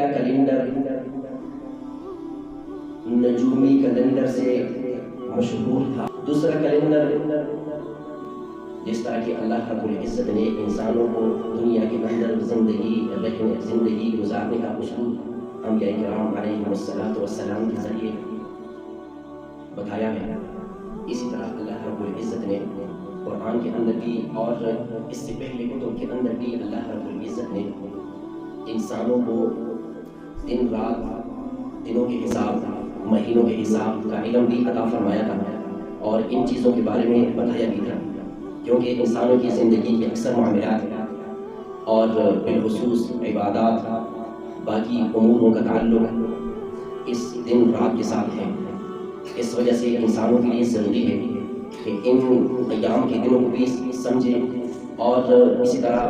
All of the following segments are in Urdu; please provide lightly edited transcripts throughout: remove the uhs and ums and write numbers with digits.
پہلا کیلنڈر نجومی کیلنڈر سے مشہور تھا۔ دوسرا کیلنڈر جس طرح کہ اللہ رب العزت نے انسانوں کو دنیا کے اندر زندگی گزارنے کا اصول انبیاء کرام علیہم السلام کے ذریعے بتایا ہے، اسی طرح اللہ رب العزت نے قرآن کے اندر بھی اور اس سے پہلے کتب کے اندر بھی اللہ رب العزت نے انسانوں کو دن رات، دنوں کے حساب، مہینوں کے حساب کا علم بھی عطا فرمایا تھا اور ان چیزوں کے بارے میں بتایا بھی تھا، کیونکہ انسانوں کی زندگی کے اکثر معاملات اور بالخصوص عبادات، باقی اموروں کا تعلق اس دن رات کے ساتھ ہے۔ اس وجہ سے انسانوں کے لیے ضروری ہے کہ ان ایام کے دنوں کو بھی سمجھے اور اسی طرح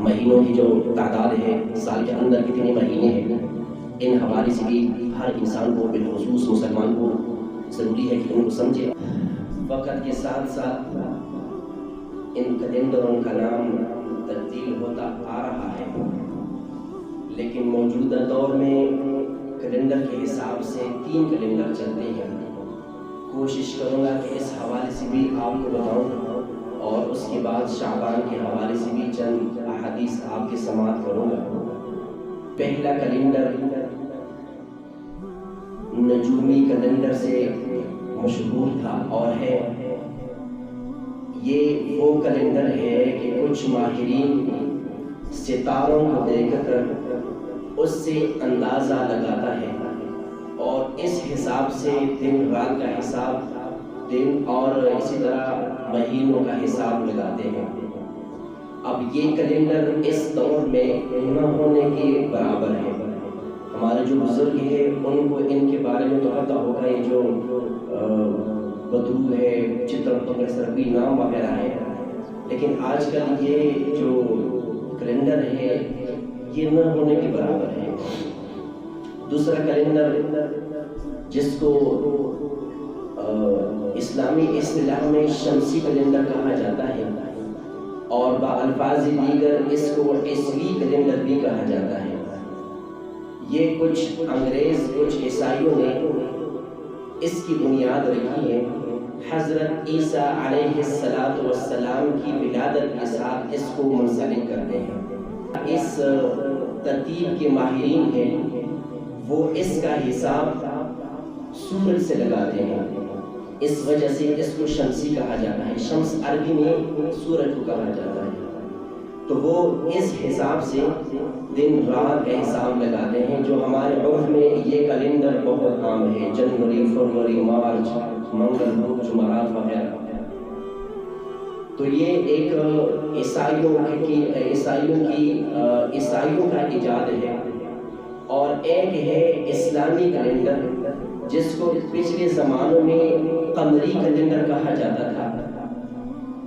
مہینوں کی جو تعداد ہے، سال کے اندر کتنے مہینے ہیں، ان حوالے سے بھی ہر انسان کو بالخصوص مسلمان کو ضروری ہے کہ ان کو سمجھے۔ وقت کے ساتھ ساتھ ان کیلنڈروں کا نام تبدیل ہوتا آ رہا ہے، لیکن موجودہ دور میں کیلنڈر کے حساب سے 3 کیلنڈر چلتے ہیں۔ کوشش کروں گا کہ اس حوالے سے بھی آپ کو بتاؤں اور اس کے بعد شعبان کے حوالے سے بھی چند احادیث آپ کے سماعت کروں گا۔ پہلا کیلنڈر نجومی کیلنڈر سے مشہور تھا اور ہے، یہ وہ کیلنڈر ہے کہ کچھ ماہرین ستاروں کو دیکھ کر اس سے اندازہ لگاتا ہے اور اس حساب سے دن رات کا حساب، دن اور اسی طرح مہینوں کا حساب لگاتے ہیں۔ اب یہ کیلنڈر اس دور میں نہ ہونے کے برابر ہے۔ ہمارے جو بزرگ ہیں ان کو ان کے بارے میں تو پتہ ہوگا، یہ جو بدرو ہے، چتر سربی نام وغیرہ ہے، لیکن آج کل یہ جو کیلنڈر ہے یہ نہ ہونے کے برابر ہے۔ دوسرا کیلنڈر جس کو اسلامی اصطلاح میں شمسی کیلنڈر کہا جاتا ہے اور بالفاظ دیگر اس کو عیسوی کیلنڈر بھی کہا جاتا ہے، یہ کچھ انگریز، کچھ عیسائیوں نے اس کی بنیاد رکھی ہے۔ حضرت عیسیٰ علیہ السلام کی ولادت کے ساتھ اس کو منسلک کرتے ہیں۔ اس ترتیب کے ماہرین ہیں وہ اس کا حساب سورج سے لگاتے ہیں، اس وجہ سے اس کو شمسی کہا جاتا ہے۔ شمس عربی میں سورج کو کہا جاتا ہے، تو وہ اس حساب سے دن رات کا حساب لگاتے ہیں، جو ہمارے عرف میں یہ کیلنڈر بہت عام ہے، جنوری، فروری، مارچ، منگل، بدھ، جمعرات وغیرہ۔ تو یہ ایک عیسائیوں کا ایجاد ہے، اور ایک ہے اسلامی کیلنڈر جس کو پچھلے زمانوں میں قمری کیلنڈر کہا جاتا تھا،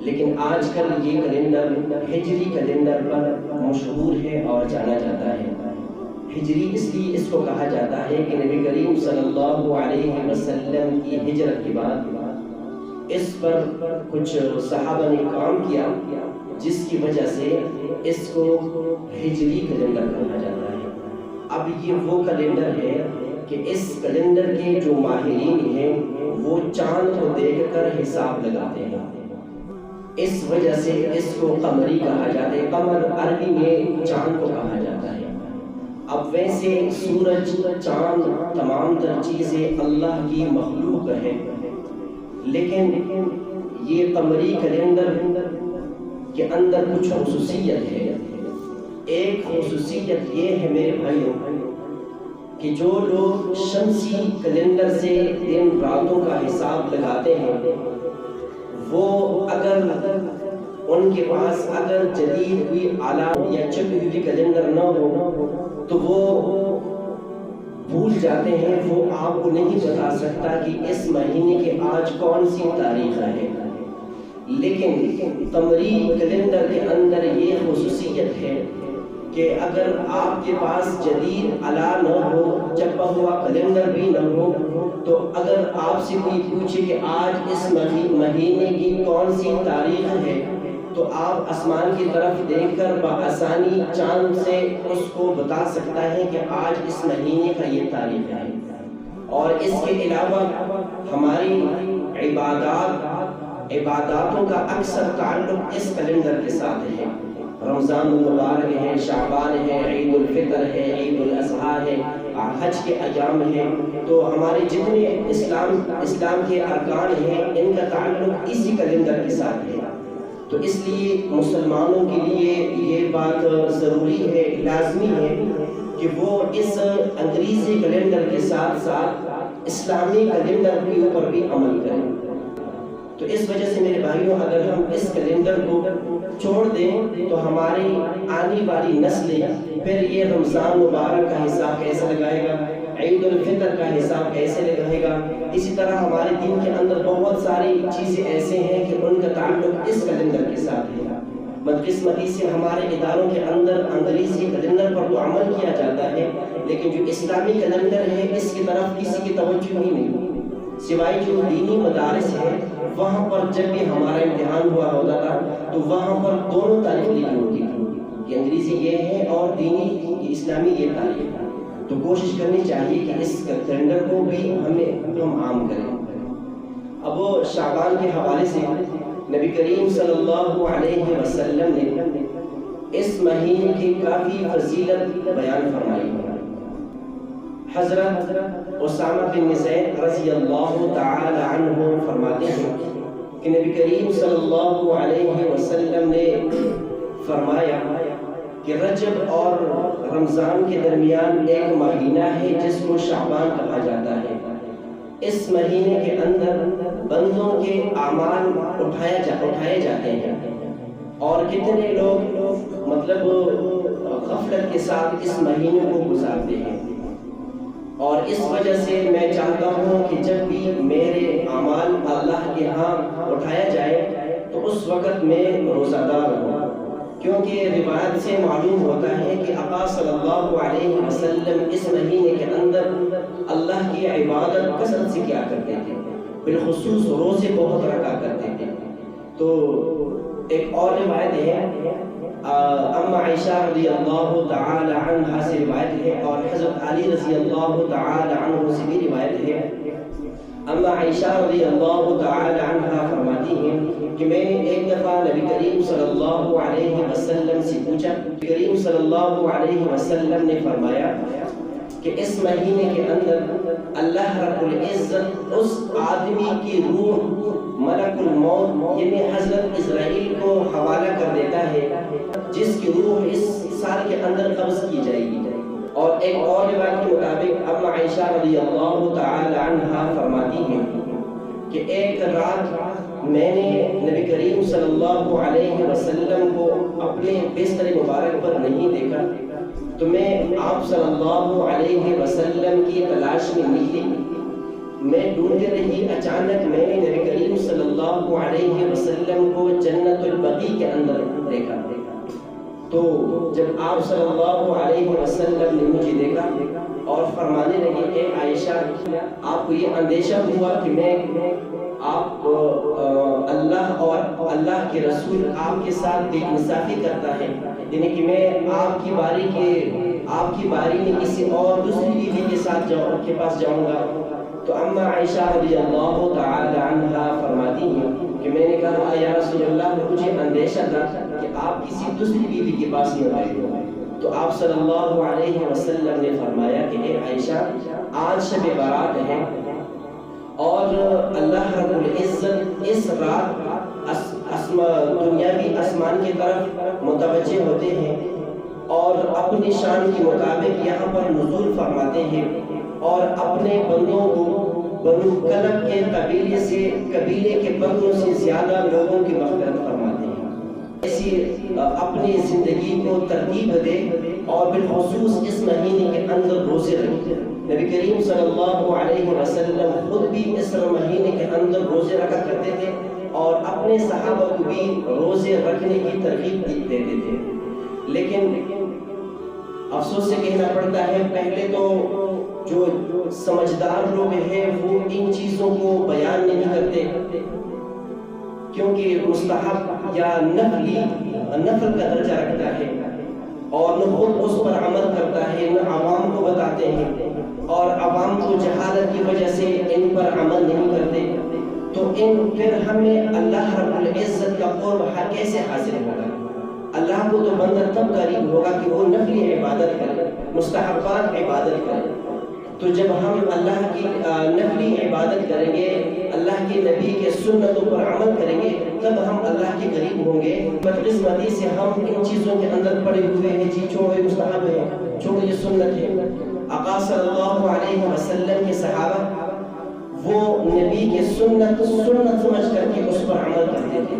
لیکن آج کل یہ کیلنڈر ہجری کیلنڈر پر مشہور ہے اور جانا جاتا ہے۔ ہجری اس لیے اس کو کہا جاتا ہے کہ نبی کریم صلی اللہ علیہ وسلم کی ہجرت کے بعد اس پر کچھ صحابہ نے کام کیا، جس کی وجہ سے اس کو ہجری کیلنڈر کہا جاتا ہے۔ اب یہ وہ کیلنڈر ہے کہ اس کیلنڈر کے جو ماہرین ہیں وہ چاند کو دیکھ کر حساب لگاتے ہیں، اس وجہ سے اس کو قمری کہا جاتا ہے۔ قمر عربی میں چاند کو کہا جاتا ہے۔ اب ویسے سورج، چاند، تمام تر چیزیں اللہ کی مخلوق ہے، لیکن یہ قمری کیلنڈر کے اندر کچھ خصوصیت ہے۔ ایک خصوصیت یہ ہے میرے بھائیوں کہ جو لوگ شمسی کیلنڈر سے دن راتوں کا حساب لگاتے ہیں، وہ اگر ان کے پاس اگر جدید کوئی آلات یا چھپی ہوئی کیلنڈر نہ ہو تو وہ بھول جاتے ہیں، وہ آپ کو نہیں بتا سکتا کہ اس مہینے کی آج کون سی تاریخ ہے۔ لیکن قمری کیلنڈر کے اندر یہ خصوصیت ہے کہ اگر آپ کے پاس جدید آلہ نہ ہو، چھپا ہوا کیلنڈر بھی نہ ہو، تو اگر آپ سے کوئی پوچھے کہ آج اس مہینے کی کون سی تاریخ ہے تو آپ آسمان کی طرف دیکھ کر بآسانی چاند سے اس کو بتا سکتا ہے کہ آج اس مہینے کا یہ تاریخ ہے. اور اس کے علاوہ ہماری عباداتوں کا اکثر تعلق اس کیلنڈر کے ساتھ ہے. رمضان المبارک ہے، شعبان ہے، عید الفطر ہے، عید الاضحیٰ ہے، حج کے ایام ہیں. تو ہمارے جتنے اسلام کے ارکان ہیں ان کا تعلق اسی کیلنڈر کے ساتھ ہے. تو اس لیے مسلمانوں کے لیے یہ بات ضروری ہے، لازمی ہے کہ وہ اس انگریزی کیلنڈر کے ساتھ ساتھ اسلامی کیلنڈر کے اوپر بھی عمل کریں. تو اس وجہ سے میرے بھائیوں، اگر ہم اس کیلنڈر کو چھوڑ دیں تو ہماری آنے والی نسلیں پھر یہ رمضان مبارک کا حساب کیسے لگائے گا، عید الفطر کا حساب کیسے لگائے گا. اسی طرح ہمارے دین کے اندر بہت ساری چیزیں ایسے ہیں کہ ان کا تعلق اس کیلنڈر کے ساتھ ہے. بدقسمتی سے ہمارے اداروں کے اندر انگریزی کیلنڈر پر تو عمل کیا جاتا ہے، لیکن جو اسلامی کیلنڈر ہے اس کی طرف کسی کی توجہ ہی نہیں، سوائے جو دینی مدارس ہیں وہاں پر جب بھی ہمارا امتحان ہوا ہوتا تھا تو وہاں پر دونوں تاریخ لکھی ہوتی تھی کہ انگریزی یہ ہے اور دینی اسلامی یہ تاریخ ہے. تو کوشش کرنی چاہیے کہ اس کیلنڈر کو بھی ہم عام کریں. اب وہ شعبان کے حوالے سے نبی کریم صلی اللہ علیہ وسلم نے اس مہینے کی کافی فضیلت بیان فرمائی. حضرت اسامہ بن زید رضی اللہ تعالی عنہ فرماتے ہیں کہ نبی کریم صلی اللہ علیہ وسلم نے فرمایا کہ رجب اور رمضان کے درمیان ایک مہینہ ہے جس کو شعبان کہا جاتا ہے. اس مہینے کے اندر بندوں کے اعمال اٹھائے جاتے ہیں اور کتنے لوگ غفلت کے ساتھ اس مہینے کو گزارتے ہیں. اور اس وجہ سے میں چاہتا ہوں کہ جب بھی میرے اعمال اللہ کے ہاں اٹھایا جائے تو اس وقت میں روزہ دار ہوں، کیونکہ روایت سے معلوم ہوتا ہے کہ آقا صلی اللہ علیہ وسلم اس مہینے کے اندر اللہ کی عبادت کثرت سے کیا کرتے تھے، بالخصوص روزے بہت رکھا کرتے تھے. تو ایک اور روایت ہے اما عائشہ رضی اللہ تعالی عنہ سے روایت ہے اور حضرت علی رضی اللہ تعالی عنہ سے بھی روایت ہے. اما عائشہ رضی اللہ تعالی عنہ فرماتی ہیں کہ میں نے ایک دفعہ نبی کریم صلی اللہ علیہ وسلم سے پوچھا. نبی کریم صلی اللہ علیہ وسلم نے فرمایا کہ اس مہینے کے اندر اللہ رب العزت اس آدمی کی روح ملک الموت یعنی حضرت اسرائیل کو حوالہ کر دیتا ہے جس کی روح اس سال کے اندر قبض کی جائے گی. اور ایک اور روایت کے مطابق اما عائشہ رضی اللہ تعالی عنہا فرماتی ہیں کہ ایک رات میں نے نبی کریم صلی اللہ علیہ وسلم کو اپنے بستر مبارک پر نہیں دیکھا تو میں آپ صلی اللہ علیہ وسلم کی تلاش میں نکلی. میں ڈھونڈتے رہی، اچانک میں نے نبی کریم صلی اللہ علیہ وسلم کو جنت البقیع کے اندر دیکھا. تو جب آپ صلی اللہ علیہ وسلم نے مجھے دیکھا اور فرمانے لگے اے عائشہ آپ کو یہ اندیشہ ہوا کہ میں آپ اللہ اور اللہ کے رسول آپ کے ساتھ بے انصافی کرتا ہے، یعنی کہ میں آپ کی باری میں کسی اور دوسری بیوی کے ساتھ کے پاس جاؤں گا. تو اما عائشہ رضی اللہ تعالی عنہا فرماتی ہیں کہ میں نے کہا یا رسول اللہ مجھے اندیشہ تھا کہ آپ کسی دوسری بیوی کے پاس نہ گئے ہو. تو آپ صلی اللہ علیہ وسلم نے فرمایا کہ اے عائشہ آج شب برات ہے اور اللہ رب العزت اس رات دنیاوی آسمان کی طرف متوجہ ہوتے ہیں اور اپنی شان کے مطابق یہاں پر نزول فرماتے ہیں اور اپنے بندوں کو بنو کلب کے قبیلے کے بندوں سے زیادہ لوگوں کی مغفرت فرماتے ہیں. ایسی اپنی زندگی کو ترتیب دے اور بالخصوص اس مہینے کے اندر روزے رکھے. نبی کریم صلی اللہ علیہ وسلم خود بھی اس مہینے کے اندر روزے رکھا کرتے تھے اور اپنے صحابہ کو بھی روزے رکھنے کی ترغیب دیتے تھے. لیکن افسوس سے کہنا پڑتا ہے پہلے تو جو سمجھدار لوگ ہیں وہ ان چیزوں کو بیان نہیں کرتے کیونکہ مستحب یا نفل کا درجہ رکھتا ہے، اور نہ خود اس پر عمل کرتا ہے نہ عوام کو بتاتے ہیں، اور عوام کو جہالت کی وجہ سے ان پر عمل نہیں کرتے، تو پھر ہمیں اللہ رب العزت کا قرب کیسے حاصل ہوگا؟ اللہ کو تو بندہ تب قریب ہوگا کہ وہ نفلی عبادت کرے، مستحبات عبادت کرے۔ تو جب ہم اللہ کی نفلی عبادت کریں گے، اللہ کے نبی کے سنتوں پر عمل کریں گے، تب ہم اللہ کے قریب ہوں گے۔ بدقسمتی سے ہم ان چیزوں کے اندر پڑے ہوئے ہیں، جی چھوڑو یہ مستحب ہے، چھوڑو یہ سنت ہے۔ آقا صلی اللہ علیہ وسلم کے صحابہ وہ نبی کے سنت سمجھ کر کے اس پر عمل کرتے تھے،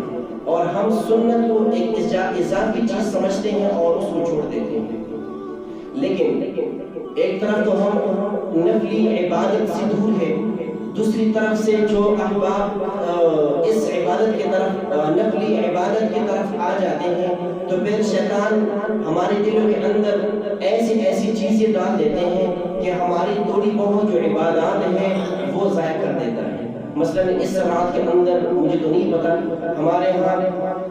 اور ہم سنت کو ایک اضافی چیز سمجھتے ہیں اور اس کو چھوڑ دیتے ہیں۔ لیکن ایک طرف تو ہم نفلی عبادت سے دور ہے، دوسری طرف سے جو احباب اس عبادت کی طرف، نفلی عبادت کی طرف آ جاتے ہیں، تو پھر شیطان ہمارے دلوں کے اندر ایسی چیزیں ڈال دیتے ہیں کہ ہماری تھوڑی بہت جو عبادات ہیں وہ ضائع کر دیتا ہے۔ مثلا اس رات کے اندر مجھے تو نہیں پتا ہمارے ہاں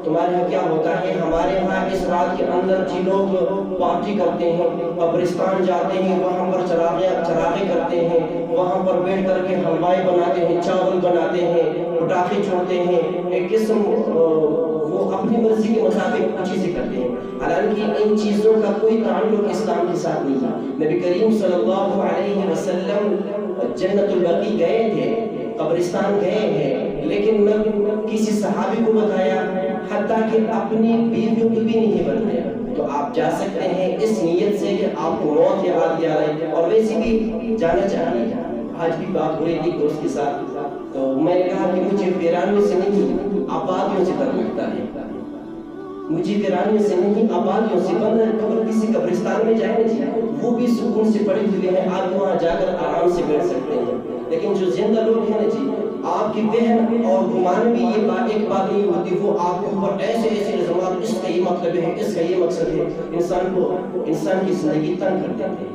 تمہارے ہاں کیا ہوتا ہے، ہمارے ہاں اس رات کے اندر جی لوگ پارٹی کرتے ہیں، قبرستان جاتے ہیں، وہاں پر چراغے کرتے ہیں، وہاں پر بیٹھ کر کے حلوائے بناتے ہیں، چاول بناتے ہیں، پٹاخے چھوڑتے ہیں، ایک قسم وہ اپنی مرضی کے مطابق کچھ چیزیں کرتے ہیں، حالانکہ ان چیزوں کا کوئی تعلق اسلام کے ساتھ نہیں ہے۔ نبی کریم صلی اللہ علیہ وسلم جنت البقیع گئے تھے، قبرستان گئے ہیں، لیکن نہ کسی صحابی کو بتایا، حتیٰ کہ اپنی بیویوں کو بھی نہیں بتایا۔ تو آپ جا سکتے ہیں اس نیت سے کہ آپ کو موت یاد آ رہی ہے، اور ویسے بھی جانا چاہیے۔ آج بھی بات ہو رہی تھی دوست کے ساتھ، تو میں نے کہا کہ مجھے ویرانوں سے نہیں آبادیوں سے ڈر لگتا ہے، مجھے ویرانوں سے نہیں آبادیوں سے۔ بندہ قبر کسی قبرستان میں جائے نا، وہ بھی سکون سے پڑے ہوئے ہیں، آپ وہاں جا کر آرام سے بیٹھ سکتے ہیں، لیکن جو زندہ لوگ ہیں نا جی، آپ کی بہن اور گمان بھی یہ ایک بات نہیں ہوتی، وہ آپ کے اوپر ایسے الزامات، اس کا یہ مطلب ہے، اس کا یہ مقصد ہے، انسان کی زندگی تنگ کر دیتے ہیں۔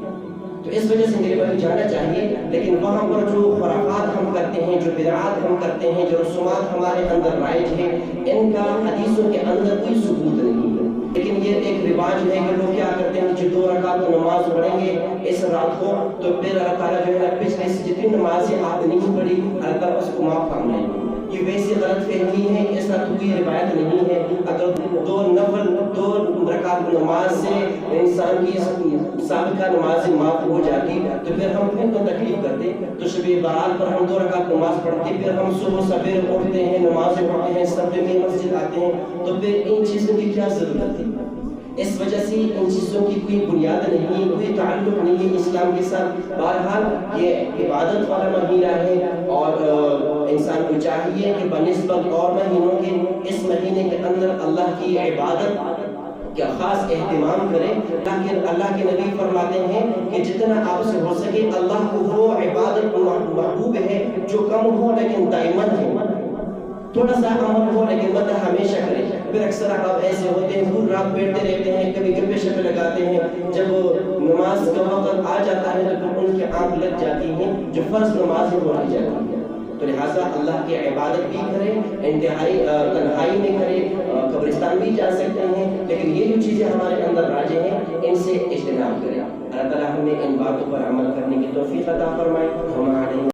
تو اس وجہ سے میرے بھائی جانا چاہیے، لیکن وہاں پر جو خرافات ہم کرتے ہیں، جو بدعات ہم کرتے ہیں، جو رسومات ہمارے اندر رائج ہیں، ان کا حدیثوں کے اندر کوئی ثبوت نہیں ہے، لیکن یہ ایک رواج ہے کہ لوگ کیا کرتے ہیں، جو 2 رکعت نماز پڑھیں گے اس رات کو، تو پھر اللہ تعالیٰ جو ہے پچھلے سے جتنی نمازیں آپ نہیں پڑھی اللہ تعالیٰ اس کو معاف فرما لیں گے۔ یہ ویسی غلط فہمی ہے، ایسا کوئی روایت نہیں ہے۔ اگر 2 رکعت نماز سے انسان کی سابقہ نمازیں معاف ہو جاتی تو پھر ہم کیوں تو تکلیف کرتے؟ تو شب برات پر ہم 2 رکعت نماز پڑھتے، پھر ہم صبح سویرے اٹھتے ہیں، نمازیں پڑھتے ہیں، سب میں مسجد آتے ہیں، تو پھر ان چیزوں کی کیا ضرورت تھی؟ اس وجہ سے ان چیزوں کی کوئی بنیاد نہیں ہے، کوئی تعلق نہیں ہے اسلام کے ساتھ۔ بہرحال یہ عبادت والا مہینہ ہے، اور انسان کو چاہیے کہ بنسبت اور مہینوں کے اس مہینے کے اندر اللہ کی عبادت کا خاص اہتمام کریں۔ اللہ کے نبی فرماتے ہیں کہ جتنا آپ سے ہو سکے اللہ کو وہ عبادت محبوب ہے جو کم ہو لیکن دائمن ہو، تھوڑا سا عمل ہو لیکن مدد ہمیشہ کرے۔ پھر اکثر آپ ایسے ہوتے ہیں پوری رات بیٹھتے رہتے ہیں، کبھی گپے شپے لگاتے ہیں، جب نماز کا وقت آ جاتا ہے تو ان کی آنکھ لگ جاتی ہیں، جو فرض نماز ہے وہ رہ جاتی ہے۔ تو لہٰذا اللہ کی عبادت بھی کریں، انتہائی تنہائی میں کریں، قبرستان بھی جا سکتے ہیں، لیکن یہ جو چیزیں ہمارے اندر راجع ہیں ان سے اجتناب کریں۔ اللہ تعالیٰ ہمیں ان باتوں پر عمل کرنے کی توفیق عطا فرمائے۔